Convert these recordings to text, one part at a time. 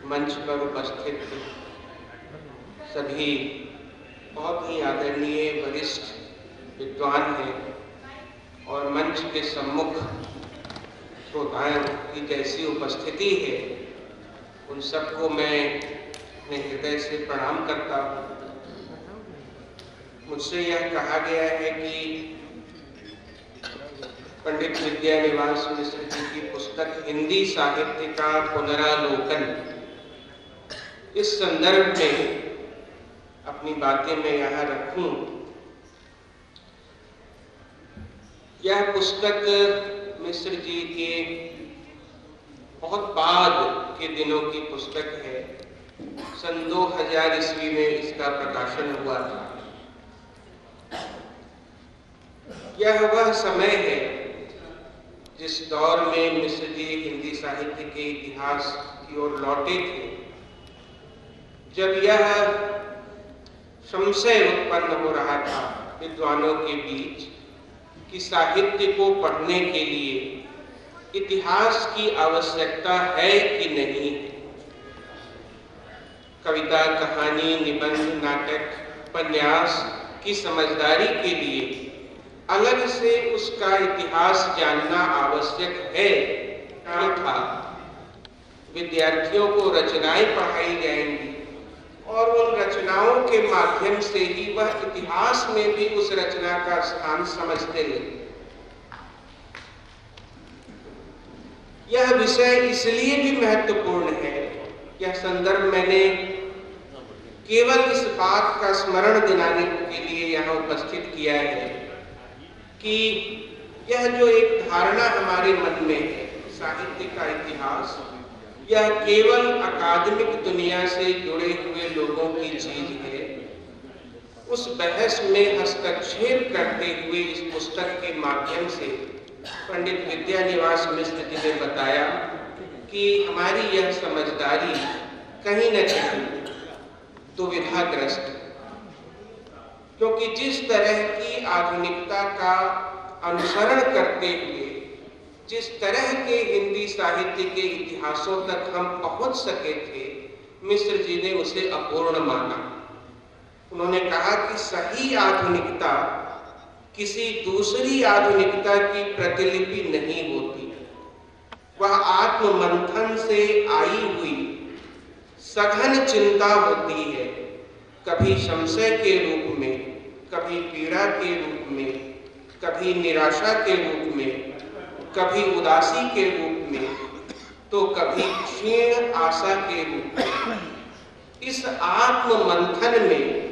मंच पर उपस्थित सभी बहुत ही आदरणीय वरिष्ठ विद्वान हैं और मंच के सम्मुख श्रोताओं की जैसी उपस्थिति है, उन सबको मैं अपने हृदय से प्रणाम करता हूँ। मुझसे यह कहा गया है कि पंडित विद्यानिवास मिश्र जी की पुस्तक हिंदी साहित्य का पुनरालोकन, इस संदर्भ में अपनी बातें मैं यहाँ रखूं। यह पुस्तक मिश्र जी के बहुत बाद के दिनों की पुस्तक है। सन 2000 ईस्वी में इसका प्रकाशन हुआ था। यह वह समय है जिस दौर में मिश्र जी हिंदी साहित्य के इतिहास की ओर लौटे थे, जब यह संशय उत्पन्न हो रहा था विद्वानों के बीच कि साहित्य को पढ़ने के लिए इतिहास की आवश्यकता है कि नहीं है। कविता, कहानी, निबंध, नाटक, उपन्यास की समझदारी के लिए अलग से उसका इतिहास जानना आवश्यक है था। विद्यार्थियों को रचनाएं पढ़ाई जाएंगी और उन रचनाओं के माध्यम से ही वह इतिहास में भी उस रचना का स्थान समझते हैं। यह विषय इसलिए भी महत्वपूर्ण है, यह संदर्भ मैंने केवल इस बात का स्मरण दिलाने के लिए यहाँ उपस्थित किया है कि यह जो एक धारणा हमारे मन में है, साहित्य का इतिहास, यह केवल अकादमिक दुनिया से जुड़े हुए लोगों की चीज है। उस बहस में हस्तक्षेप करते हुए इस पुस्तक के माध्यम से पंडित विद्यानिवास मिश्र जी ने बताया कि हमारी यह समझदारी कहीं न कहीं दुविधाग्रस्त है, क्योंकि जिस तरह की आधुनिकता का अनुसरण करते हुए जिस तरह के हिंदी साहित्य के इतिहासों तक हम पहुंच सके थे, मिश्र जी ने उसे अपूर्ण माना। उन्होंने कहा कि सही आधुनिकता किसी दूसरी आधुनिकता की प्रतिलिपि नहीं होती, वह आत्ममंथन से आई हुई सघन चिंता होती है, कभी संशय के रूप में, कभी पीड़ा के रूप में, कभी निराशा के रूप में, कभी उदासी के रूप में, तो कभी क्षीण आशा के रूप में। इस आत्ममंथन में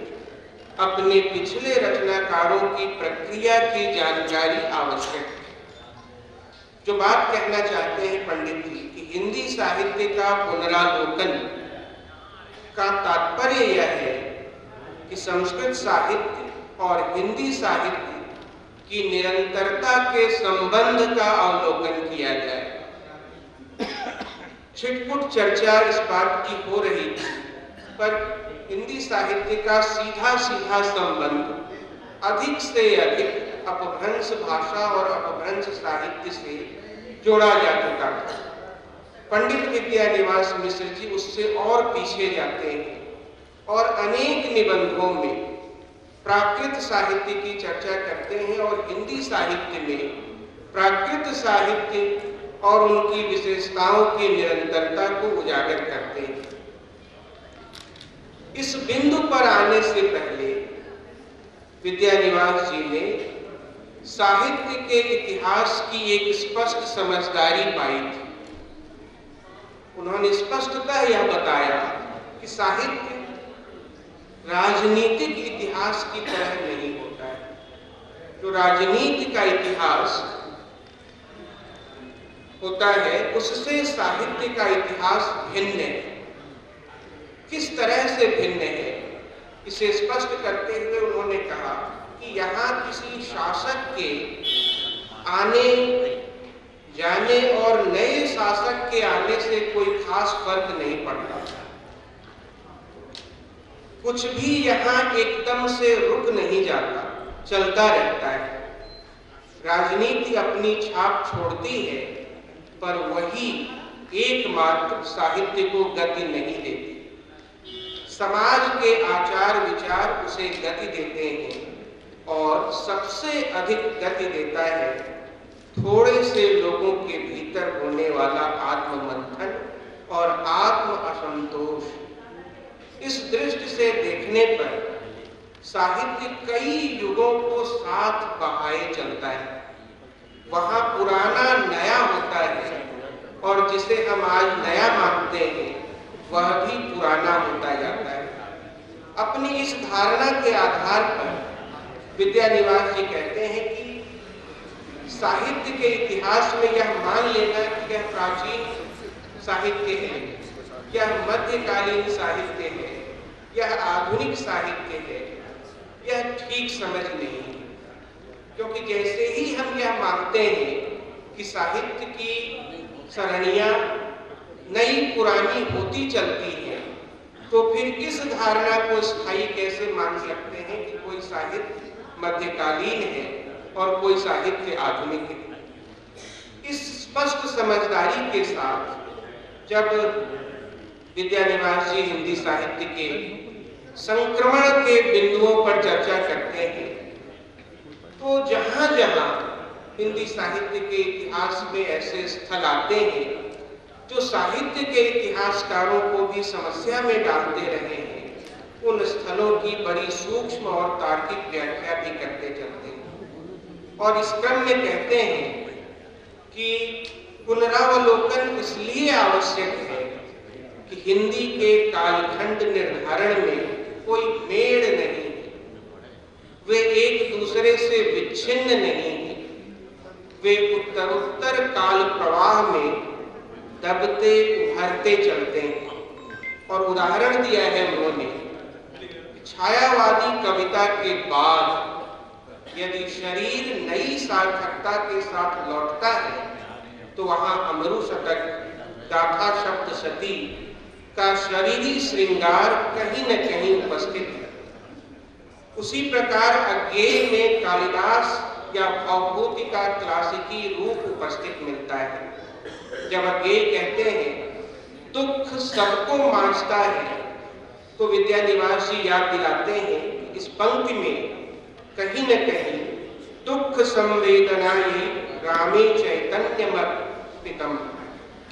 अपने पिछले रचनाकारों की प्रक्रिया की जानकारी आवश्यक है। जो बात कहना चाहते हैं पंडित जी कि हिंदी साहित्य का पुनरालोकन का तात्पर्य यह है कि संस्कृत साहित्य और हिंदी साहित्य की निरंतरता के संबंध का अवलोकन किया जाए। छिटपुट चर्चा इस बात की हो रही थी, पर हिंदी साहित्य का सीधा सीधा संबंध अधिक से अधिक अपभ्रंश भाषा और अपभ्रंश साहित्य से जोड़ा जा चुका था। पंडित विद्यानिवास मिश्र जी उससे और पीछे जाते हैं और अनेक निबंधों में प्राकृत साहित्य की चर्चा करते हैं और हिंदी साहित्य में प्राकृत साहित्य और उनकी विशेषताओं की निरंतरता को उजागर करते हैं। इस बिंदु पर आने से पहले विद्यानिवास जी ने साहित्य के इतिहास की एक स्पष्ट समझदारी पाई थी। उन्होंने स्पष्टतः यह बताया कि साहित्य राजनीतिक इतिहास की तरह नहीं होता है। जो राजनीति का इतिहास होता है, उससे साहित्य का इतिहास भिन्न है। किस तरह से भिन्न है, इसे स्पष्ट करते हुए उन्होंने कहा कि यहाँ किसी शासक के आने जाने और नए शासक के आने से कोई खास फर्क नहीं पड़ता। कुछ भी यहाँ एकदम से रुक नहीं जाता, चलता रहता है। राजनीति अपनी छाप छोड़ती है, पर वही एकमात्र साहित्य को गति नहीं देती। समाज के आचार विचार उसे गति देते हैं और सबसे अधिक गति देता है थोड़े से लोगों के भीतर होने वाला आत्ममंथन और आत्म असंतोष। इस दृष्टि से देखने पर साहित्य कई युगों को साथ बहाए चलता है। वहां पुराना नया होता है और जिसे हम आज नया मानते हैं वह भी पुराना होता जाता है। अपनी इस धारणा के आधार पर विद्यानिवास जी कहते हैं कि साहित्य के इतिहास में यह मान लेना कि यह प्राचीन साहित्य है, यह मध्यकालीन साहित्य है, यह आधुनिक साहित्य है, यह ठीक समझ नहीं है। क्योंकि जैसे ही हम यह मानते हैं कि साहित्य की सरणियां नई पुरानी होती चलती है, तो फिर इस धारणा को स्थायी कैसे मान सकते हैं कि कोई साहित्य मध्यकालीन है और कोई साहित्य आधुनिक है। इस स्पष्ट समझदारी के साथ जब विद्यानिवास जी हिंदी साहित्य के संक्रमण के बिंदुओं पर चर्चा करते हैं, तो जहां जहां हिंदी साहित्य के इतिहास में ऐसे स्थल आते हैं जो साहित्य के इतिहासकारों को भी समस्या में डालते रहे हैं, उन स्थलों की बड़ी सूक्ष्म और तार्किक व्याख्या भी करते चलते हैं। और इस क्रम में कहते हैं कि पुनरावलोकन इसलिए आवश्यक है कि हिंदी के कालखंड निर्धारण में कोई मेड़ नहीं है, वे एक दूसरे से विच्छिन्न नहीं है, वे उत्तरोत्तर काल प्रवाह में दबते उभरते चलते हैं। और उदाहरण दिया है उन्होंने, छायावादी कविता के बाद यदि शरीर नई सार्थकता के साथ लौटता है तो वहां अमरु शतक, गाथा शब्द सती का शरीरी श्रृंगार कहीं न कहीं उपस्थित है। उसी प्रकार अज्ञेय में कालिदास या भवभूतिका क्लासिकी रूप उपस्थित मिलता है। जब अज्ञेय कहते हैं दुख सबको मांझता है, तो विद्यानिवास जी याद दिलाते हैं कि इस पंक्ति में कहीं न कहीं दुख संवेदनाये रामे चैतन्यमर्पितम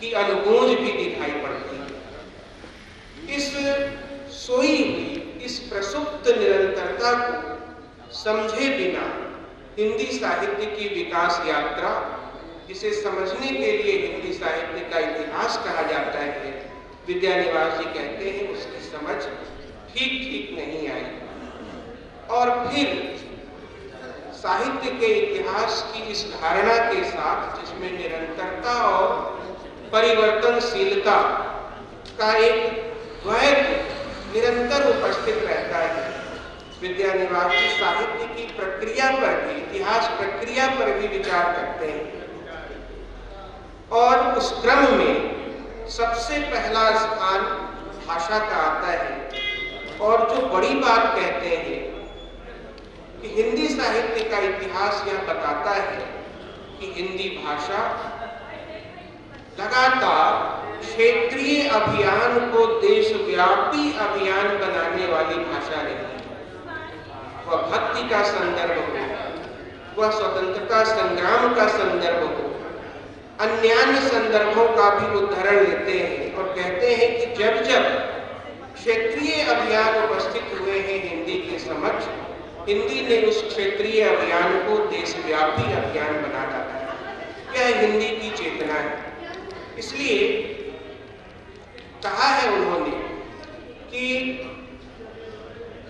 की अनुगूंज भी दिखाई पड़ती है। इस सोई हुई, इस प्रसुप्त निरंतरता को समझे बिना हिंदी साहित्य की विकास यात्रा, जिसे समझने के लिए हिंदी साहित्य का इतिहास कहा जाता है, विद्यानिवास जी कहते हैं उसकी समझ ठीक नहीं आई। और फिर साहित्य के इतिहास की इस धारणा के साथ, जिसमें निरंतरता और परिवर्तनशीलता का एक द्वैत निरंतर उपस्थित रहता है, विद्यानिवास जी साहित्य की प्रक्रिया पर भी, इतिहास प्रक्रिया पर भी विचार करते हैं। और उस क्रम में सबसे पहला स्थान भाषा का आता है। और जो बड़ी बात कहते हैं कि हिंदी साहित्य का इतिहास यह बताता है कि हिंदी भाषा लगातार क्षेत्रीय अभियान को देशव्यापी अभियान बनाने वाली भाषा रही है। वह भक्ति का संदर्भ हो, वह स्वतंत्रता संग्राम का संदर्भ हो, अन्य संदर्भों का भी उदाहरण लेते हैं और कहते हैं कि जब जब क्षेत्रीय अभियान उपस्थित हुए हैं हिंदी के समक्ष, हिंदी ने उस क्षेत्रीय अभियान को देशव्यापी अभियान बना डाला। यह हिंदी की चेतना है। इसलिए कहा है उन्होंने कि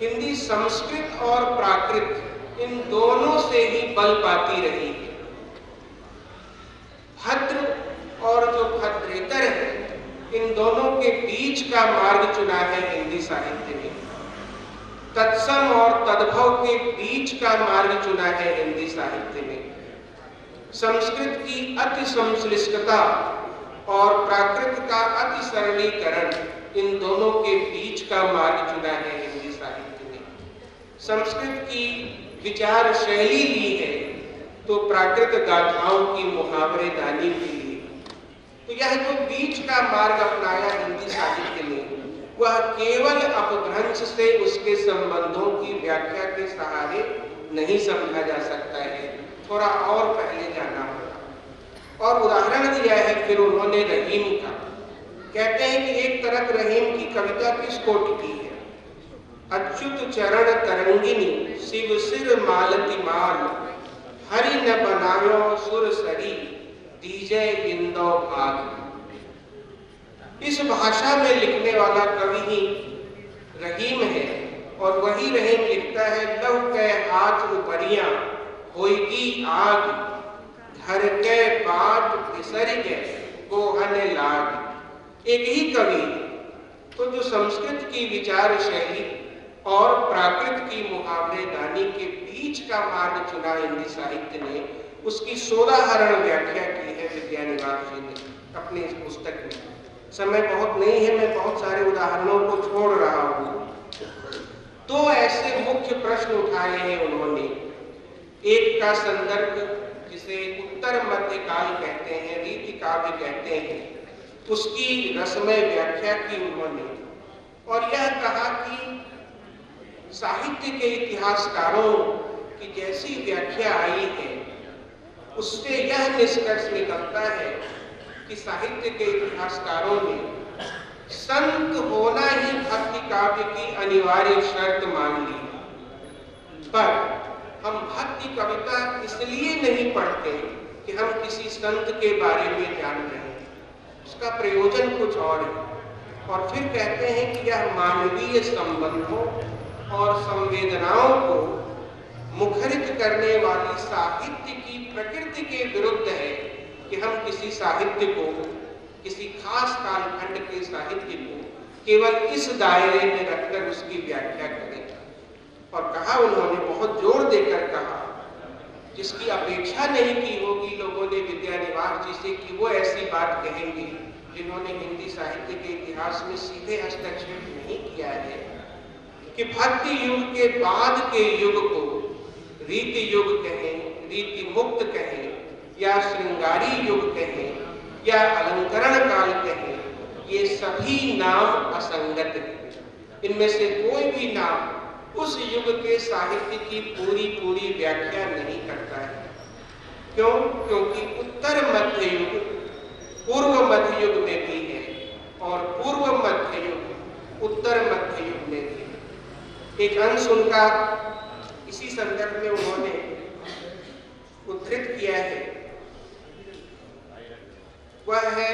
हिंदी संस्कृत और प्राकृत इन दोनों से ही बल पाती रही है। भद्र और जो भद्रेतर है, इन दोनों के बीच का मार्ग चुना है हिंदी साहित्य ने। तत्सम और तद्भव के बीच का मार्ग चुना है हिंदी साहित्य ने। संस्कृत की अति संश्लिष्टता और प्राकृत का अति सरलीकरण, इन दोनों के बीच का मार्ग चुना है हिंदी साहित्य ने। संस्कृत की विचार शैली ली है तो प्राकृत गाथाओं की मुहावरेदानी भी ली। तो यह जो बीच का मार्ग अपनाया हिंदी साहित्य ने, वह केवल अपभ्रंश से उसके संबंधों की व्याख्या के सहारे नहीं समझा जा सकता है, थोड़ा और पहले जाना होगा। और उदाहरण दिया है फिर उन्होंने रहीम का। कहते हैं कि एक तरफ रहीम की कविता किस कोटि की है? अच्युत चरण तरंगिनी शिव सिर मालती माल, हरि न बनायो सुर सरी दीजय बिंदो भाग। इस भाषा में लिखने वाला कवि ही रहीम है, और वही रहीम लिखता है, लव के हाथ उपरिया होगी आग, घर के बाट बिसर गए गोहन लाग। एक ही कवि तो जो संस्कृत की विचार शैली और प्राकृत की मुहावरे दानी के बीच का मार्ग चुना हिंदी साहित्य ने, उसकी सोदाहरण व्याख्या की है विद्यानिवास जी ने अपनी इस पुस्तक में। समय बहुत नहीं है, मैं बहुत सारे उदाहरणों को छोड़ रहा हूँ। तो ऐसे मुख्य प्रश्न उठाए हैं उन्होंने। एक का संदर्भ जिसे उत्तर मध्य काल कहते हैं, रीति काव्य कहते हैं, उसकी रसमय व्याख्या की उन्होंने, और यह कहा कि साहित्य के इतिहासकारों की जैसी व्याख्या आई है, उससे यह निष्कर्ष निकलता है कि साहित्य के इतिहासकारों ने संत होना ही भक्ति काव्य की अनिवार्य शर्त मान ली। पर हम भक्ति कविता इसलिए नहीं पढ़ते कि हम किसी संत के बारे में जान रहे हैं, उसका प्रयोजन कुछ और है। और फिर कहते हैं कि यह मानवीय संबंधों और संवेदनाओं को मुखरित करने वाली साहित्य की प्रकृति के विरुद्ध है कि हम किसी साहित्य को, किसी खास कालखंड के साहित्य को केवल इस दायरे में रखकर उसकी व्याख्या करें। और कहा उन्होंने, बहुत जोर देकर कहा, जिसकी अपेक्षा नहीं की होगी लोगों ने विद्यानिवास जी से कि वो ऐसी बात कहेंगे जिन्होंने हिंदी साहित्य के इतिहास में सीधे हस्तक्षेप नहीं किया है, कि भक्ति युग के बाद के युग को रीति युग कहें, रीति मुक्त कहें, या श्रृंगारी युग कहें, या अलंकरण काल कहें, ये सभी नाम असंगत हैं। इनमें से कोई भी नाम उस युग के साहित्य की पूरी व्याख्या नहीं करता है। क्यों? क्योंकि उत्तर मध्य युग पूर्व मध्य युग में भी है, और पूर्व मध्य युग उत्तर मध्य युग में भी है। एक अंश उनका इसी संदर्भ में उन्होंने उद्धृत किया है, वह है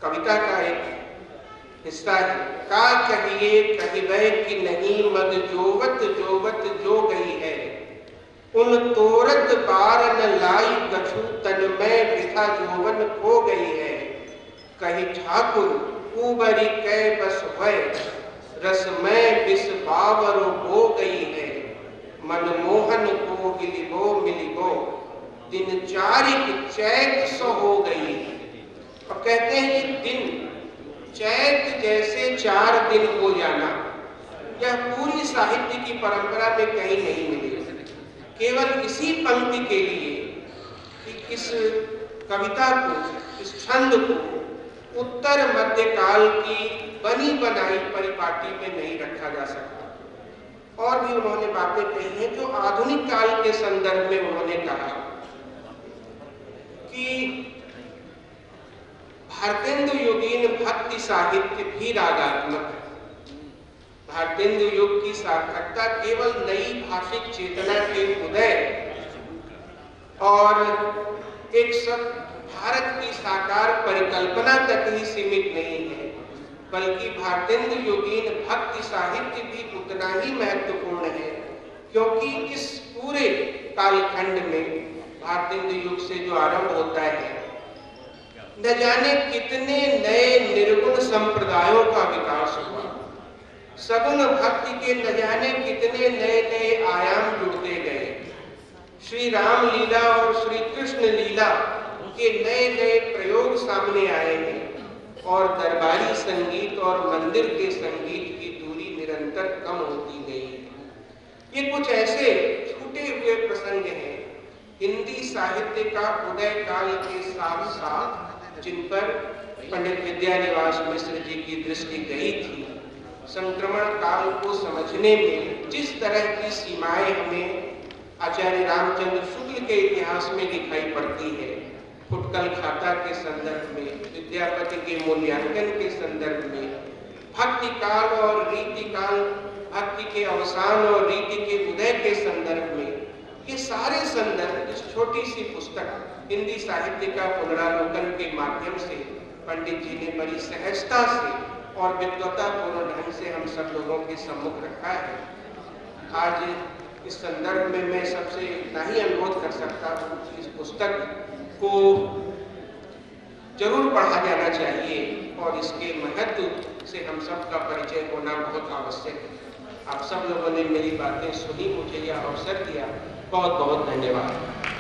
कविता का एक हिस्सा है। का कहिए कहिबे कि नहीं मद जोवत जोवत जो गई है, उन तोरत बार न लाई कछु तन में वृथा जोवन खो गई है। कही ठाकुर उबरी कै बस भय, रस में विष बावर हो गई है। मनमोहन को गिलिबो मिलिबो, दिन चारिक चैत सो हो गई। और कहते हैं कि दिन चैत जैसे 4 दिन हो जाना, यह पूरी साहित्य की परंपरा में कहीं नहीं मिली। केवल इसी पंक्ति के लिए कि इस कविता को, इस छंद को उत्तर मध्य काल की बनी बनाई परिपाटी में नहीं रखा जा सकता। और भी उन्होंने बातें कही हैं जो आधुनिक काल के संदर्भ में उन्होंने कहा कि भारतेंदु युगीन भक्ति साहित्य भी रागात्मक है। भारतेंदु युग की सार्थकता केवल नई भाषिक चेतना के उदय और एक सब भारत की साकार परिकल्पना तक ही सीमित नहीं है, बल्कि भारतेंदु युगीन भक्ति साहित्य भी उतना ही महत्वपूर्ण है, क्योंकि इस पूरे कालखंड में भारतेंदु युग से जो आरंभ होता है, न जाने कितने नए निर्गुण संप्रदायों का विकास हुआ। सगुण भक्ति के न जाने कितने नए नए आयाम जुड़ते गए। श्री राम लीला और श्री कृष्ण लीला के नए नए प्रयोग सामने आए हैं, और दरबारी संगीत और मंदिर के संगीत की दूरी निरंतर कम होती गई है। ये कुछ ऐसे छूटे हुए प्रसंग हैं हिंदी साहित्य का उदय काल के साथ साथ जिन पर पंडित विद्यानिवास मिश्र जी की दृष्टि गई थी, संक्रमण काल को समझने में जिस तरह की सीमाएं हमें आचार्य रामचंद्र शुक्ल के इतिहास में दिखाई पड़ती है, फुटकल खाता के संदर्भ में, विद्यापति के मूल्यांकन के संदर्भ में, भक्ति काल और रीति काल, भक्ति के अवसान और रीति के उदय के संदर्भ में, ये सारे संदर्भ इस छोटी सी पुस्तक हिंदी साहित्य का पुनरावलोकन के माध्यम से पंडित जी ने बड़ी सहजता से और विद्वतापूर्ण ढंग से हम सब लोगों के सम्मुख रखा है। आज इस संदर्भ में मैं सबसे इतना ही अनुरोध कर सकता हूँ कि इस पुस्तक को जरूर पढ़ा जाना चाहिए और इसके महत्व से हम सब का परिचय होना बहुत आवश्यक है। आप सब लोगों ने मेरी बातें सुनी, मुझे यह अवसर दिया, बहुत बहुत धन्यवाद।